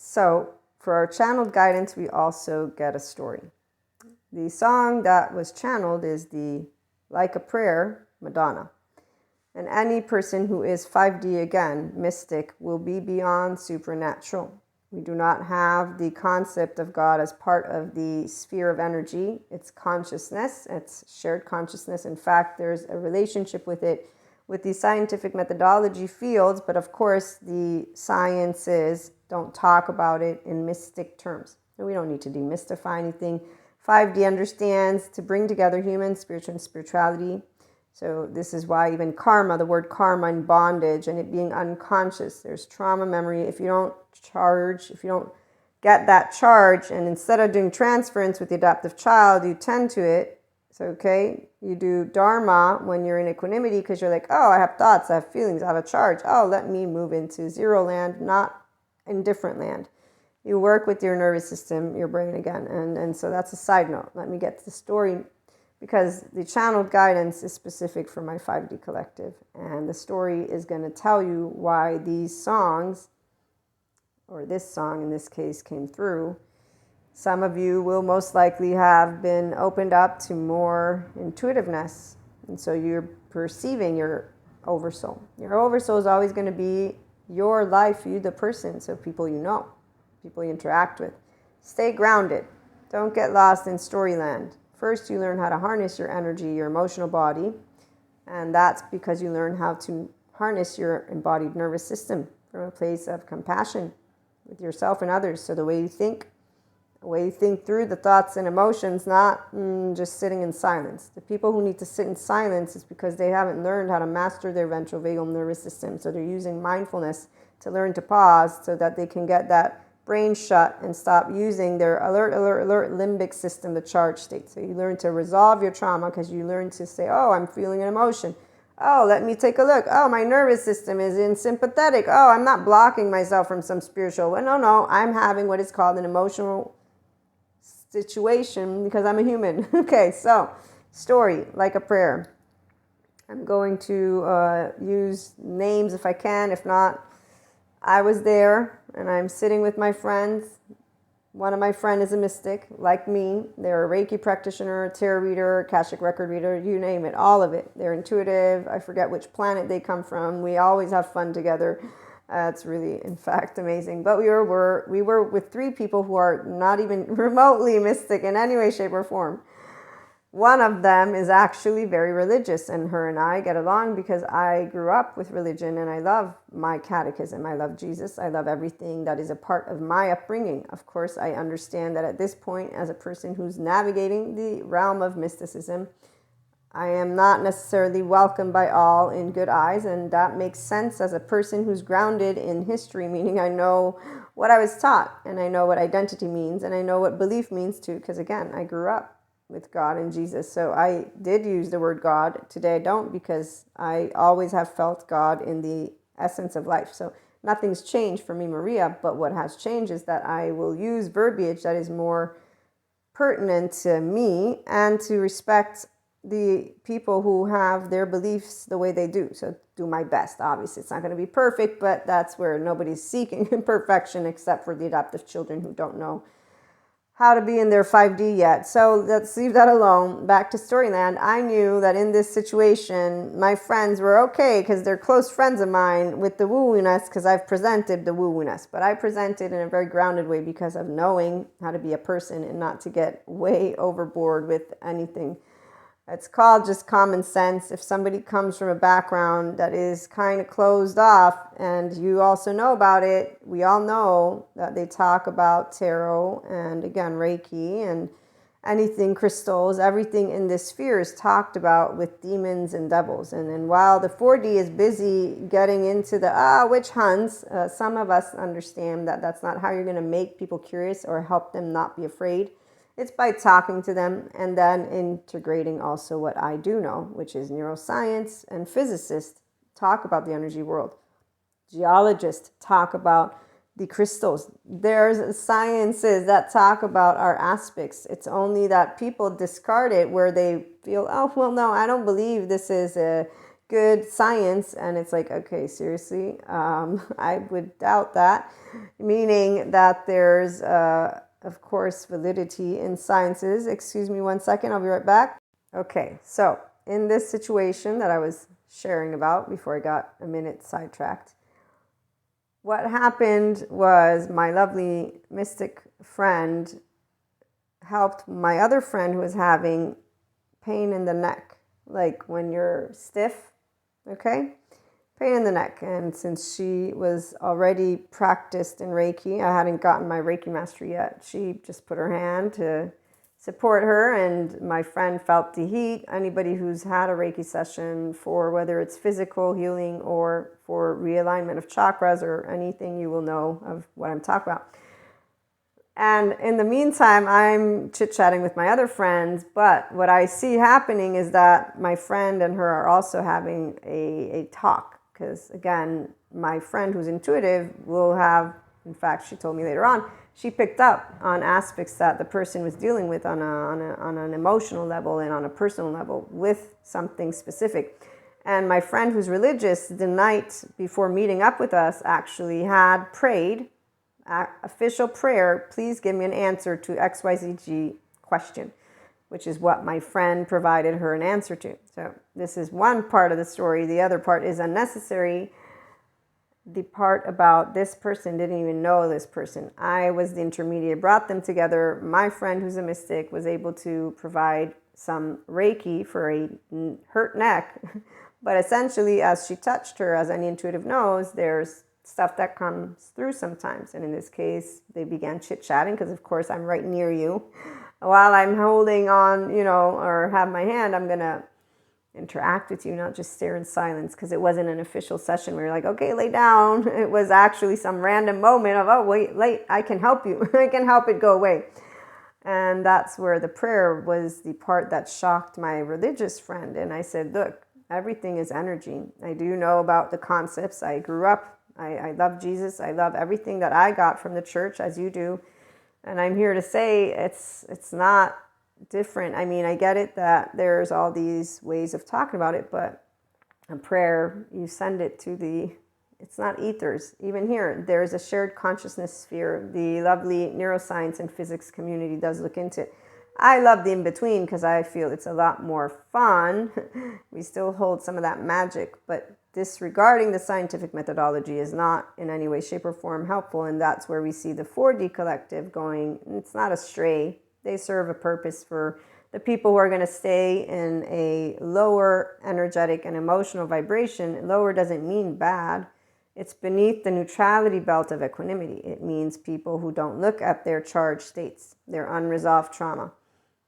So for our channeled guidance, we also get a story. The song that was channeled is the Like a Prayer, Madonna. And any person who is 5D, again, mystic, will be beyond supernatural. We do not have the concept of God as part of the sphere of energy. It's consciousness. It's shared consciousness. In fact, there's a relationship with it with the scientific methodology fields, but of course the sciences don't talk about it in mystic terms. And we don't need to demystify anything. 5D understands to bring together human, spiritual, and spirituality. So this is why even karma, the word karma and bondage and it being unconscious, there's trauma memory. If you don't get that charge, and instead of doing transference with the adoptive child, you tend to it. So, okay, you do dharma when you're in equanimity because you're like, oh, I have thoughts, I have feelings, I have a charge. Oh, let me move into zero land, not indifferent land. You work with your nervous system, your brain again. And so that's a side note. Let me get to the story, because the channeled guidance is specific for my 5D collective. And the story is going to tell you why these songs, or this song in this case, came through. Some of you will most likely have been opened up to more intuitiveness. And so you're perceiving your oversoul. Your oversoul is always going to be your life, you the person. So people you know, people you interact with. Stay grounded. Don't get lost in storyland. First, you learn how to harness your energy, your emotional body. And that's because you learn how to harness your embodied nervous system from a place of compassion with yourself and others. So the way you think through the thoughts and emotions, not just sitting in silence. The people who need to sit in silence is because they haven't learned how to master their ventral vagal nervous system. So they're using mindfulness to learn to pause so that they can get that brain shut and stop using their alert limbic system, the charge state. So you learn to resolve your trauma because you learn to say, oh, I'm feeling an emotion. Oh, let me take a look. Oh, my nervous system is in sympathetic. Oh, I'm not blocking myself from some spiritual. Well, no, I'm having what is called an emotional situation because I'm a human. Okay, so story, like a prayer. I'm going to use names if I can. If not, I was there and I'm sitting with my friends. One of my friends is a mystic, like me. They're a Reiki practitioner, a tarot reader, Akashic record reader, you name it, all of it. They're intuitive. I forget which planet they come from. We always have fun together. It's really, in fact, amazing. But we were with three people who are not even remotely mystic in any way, shape, or form. One of them is actually very religious, and her and I get along because I grew up with religion and I love my catechism. I love Jesus. I love everything that is a part of my upbringing. Of course, I understand that at this point, as a person who's navigating the realm of mysticism, I am not necessarily welcomed by all in good eyes, and that makes sense as a person who's grounded in history, meaning I know what I was taught, and I know what identity means, and I know what belief means too, because again, I grew up with God and Jesus. So I did use the word God. Today I don't, because I always have felt God in the essence of life. So nothing's changed for me, Maria, but what has changed is that I will use verbiage that is more pertinent to me and to respect the people who have their beliefs the way they do. So do my best. Obviously, it's not going to be perfect, but that's where nobody's seeking perfection except for the adoptive children who don't know how to be in their 5D yet. So let's leave that alone. Back to Storyland. I knew that in this situation, my friends were okay because they're close friends of mine with the woo-woo-ness, because I've presented the woo-woo-ness. But I presented in a very grounded way because of knowing how to be a person and not to get way overboard with anything. It's called just common sense. If somebody comes from a background that is kind of closed off and you also know about it, we all know that they talk about tarot and again, Reiki and anything crystals, everything in this sphere is talked about with demons and devils. And then while the 4D is busy getting into the witch hunts, some of us understand that that's not how you're going to make people curious or help them not be afraid. It's by talking to them and then integrating also what I do know, which is neuroscience and physicists talk about the energy world. Geologists talk about the crystals. There's sciences that talk about our aspects. It's only that people discard it where they feel, oh, well, no, I don't believe this is a good science. And it's like, okay, seriously, I would doubt that, meaning that there's, of course, validity in sciences. Excuse me 1 second, I'll be right back. Okay, so in this situation that I was sharing about before I got a minute sidetracked, what happened was my lovely mystic friend helped my other friend who was having pain in the neck, like when you're stiff, okay? Pain in the neck. And since she was already practiced in Reiki, I hadn't gotten my Reiki mastery yet. She just put her hand to support her, and my friend felt the heat. Anybody who's had a Reiki session for whether it's physical healing or for realignment of chakras or anything, you will know of what I'm talking about. And in the meantime, I'm chit-chatting with my other friends, but what I see happening is that my friend and her are also having a talk, because again, my friend who's intuitive will have, in fact, she told me later on, she picked up on aspects that the person was dealing with on an emotional level and on a personal level with something specific. And my friend who's religious, the night before meeting up with us, actually had prayed, official prayer, please give me an answer to XYZG question, which is what my friend provided her an answer to. So this is one part of the story. The other part is unnecessary. The part about this person didn't even know this person. I was the intermediate, brought them together. My friend who's a mystic was able to provide some Reiki for a hurt neck. But essentially, as she touched her, as any intuitive knows, there's stuff that comes through sometimes. And in this case, they began chit-chatting because, of course, I'm right near you. While I'm holding on, or have my hand, I'm going to interact with you, not just stare in silence, because it wasn't an official session where you're like, okay, lay down. It was actually some random moment of, oh, wait, I can help you. I can help it go away. And that's where the prayer was the part that shocked my religious friend. And I said, look, everything is energy. I do know about the concepts. I grew up. I love Jesus. I love everything that I got from the church, as you do. And I'm here to say it's not different. I mean, I get it that there's all these ways of talking about it, but a prayer, you send it to it's not ethers. Even here, there's a shared consciousness sphere. The lovely neuroscience and physics community does look into it. I love the in-between because I feel it's a lot more fun. We still hold some of that magic, but disregarding the scientific methodology is not in any way, shape, or form helpful. And that's where we see the 4D collective going. It's not a stray. They serve a purpose for the people who are going to stay in a lower energetic and emotional vibration. Lower doesn't mean bad. It's beneath the neutrality belt of equanimity. It means people who don't look at their charged states, their unresolved trauma.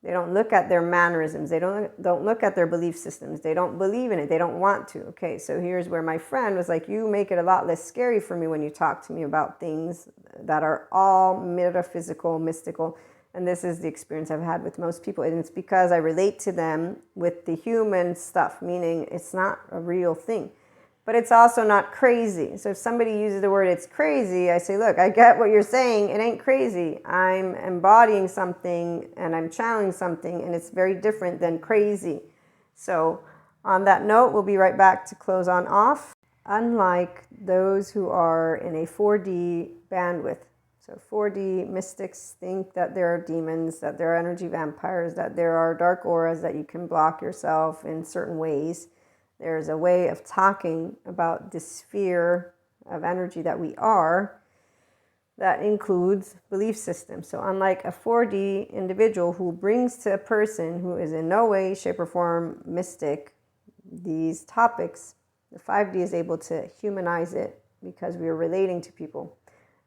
They don't look at their mannerisms. They don't look at their belief systems. They don't believe in it. They don't want to. Okay, so here's where my friend was like, you make it a lot less scary for me when you talk to me about things that are all metaphysical, mystical. And this is the experience I've had with most people. And it's because I relate to them with the human stuff, meaning it's not a real thing. But it's also not crazy. So if somebody uses the word it's crazy, I say, look, I get what you're saying. It ain't crazy. I'm embodying something and I'm channeling something, and it's very different than crazy. So on that note, we'll be right back to close on off. Unlike those who are in a 4D bandwidth. So 4D mystics think that there are demons, that there are energy vampires, that there are dark auras, that you can block yourself in certain ways. There's a way of talking about the sphere of energy that we are that includes belief systems. So unlike a 4D individual who brings to a person who is in no way, shape, or form mystic these topics, the 5D is able to humanize it because we are relating to people.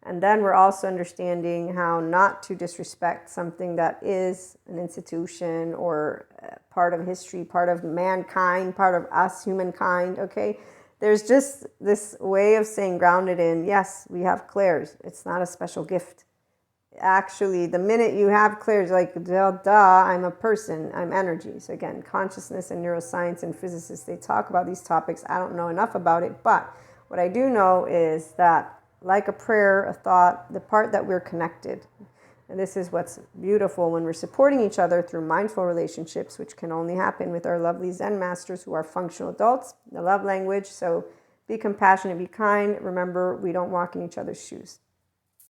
And then we're also understanding how not to disrespect something that is an institution or part of history, part of mankind, part of us, humankind, okay? There's just this way of saying grounded in, yes, we have clairs. It's not a special gift. Actually, the minute you have clairs, like, duh, I'm a person, I'm energy. So again, consciousness and neuroscience and physicists, they talk about these topics. I don't know enough about it, but what I do know is that like a prayer, a thought, the part that we're connected. And this is what's beautiful when we're supporting each other through mindful relationships, which can only happen with our lovely Zen masters who are functional adults, the love language. So be compassionate, be kind. Remember, we don't walk in each other's shoes.